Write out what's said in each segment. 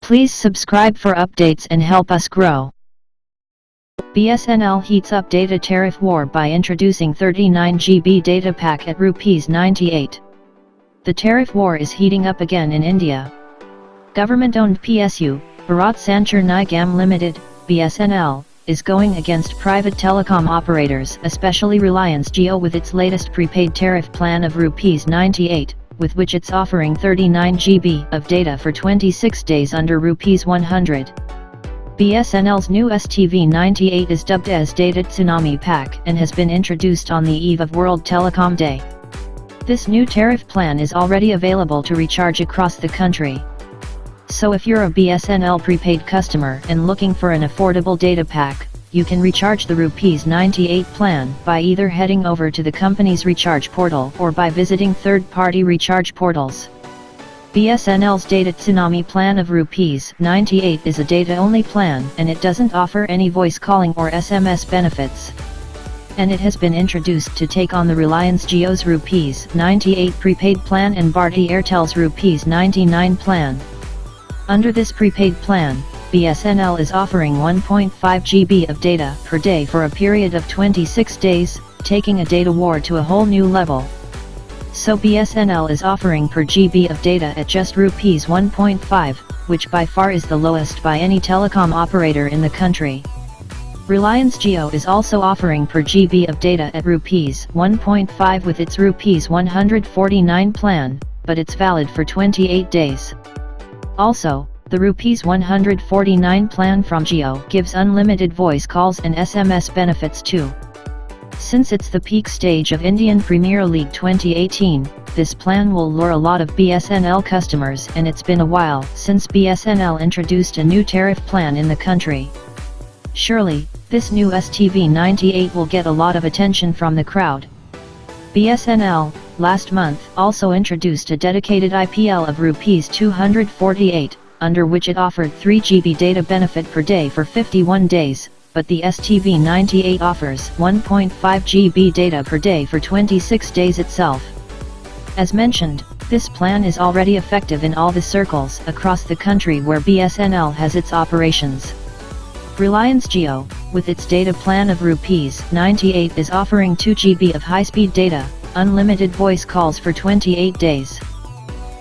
Please subscribe for updates and help us grow. BSNL heats up data tariff war by introducing 39 GB data pack at ₹98. The tariff war is heating up again in India. Government-owned PSU, Bharat Sanchar Nigam Limited, BSNL, is going against private telecom operators, especially Reliance Jio, with its latest prepaid tariff plan of ₹98, with which it's offering 39 GB of data for 26 days under ₹100. BSNL's new STV98 is dubbed as Data Tsunami Pack and has been introduced on the eve of World Telecom Day. This new tariff plan is already available to recharge across the country. So if you're a BSNL prepaid customer and looking for an affordable data pack, you can recharge the ₹98 plan by either heading over to the company's recharge portal or by visiting third-party recharge portals. BSNL's Data Tsunami plan of ₹98 is a data-only plan, and it doesn't offer any voice calling or SMS benefits. And it has been introduced to take on the Reliance Jio's ₹98 prepaid plan and Bharti Airtel's ₹99 plan. Under this prepaid plan, BSNL is offering 1.5 GB of data per day for a period of 26 days, taking a data war to a whole new level. So BSNL is offering per GB of data at just ₹1.5, which by far is the lowest by any telecom operator in the country. Reliance Jio is also offering per GB of data at ₹1.5 with its ₹149 plan, but it's valid for 28 days. Also, the ₹149 plan from Jio gives unlimited voice calls and SMS benefits too. Since it's the peak stage of Indian Premier League 2018, this plan will lure a lot of BSNL customers, and it's been a while since BSNL introduced a new tariff plan in the country. Surely, this new STV98 will get a lot of attention from the crowd. BSNL, last month, also introduced a dedicated IPL of ₹248, under which it offered 3 GB data benefit per day for 51 days, but the STV98 offers 1.5 GB data per day for 26 days itself. As mentioned, this plan is already effective in all the circles across the country where BSNL has its operations. Reliance Jio, with its data plan of ₹98, is offering 2 GB of high-speed data, unlimited voice calls for 28 days.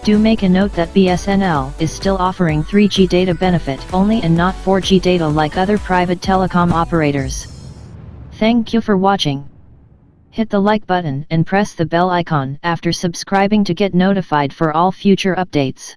Do make a note that BSNL is still offering 3G data benefit only and not 4G data like other private telecom operators. Thank you for watching. Hit the like button and press the bell icon after subscribing to get notified for all future updates.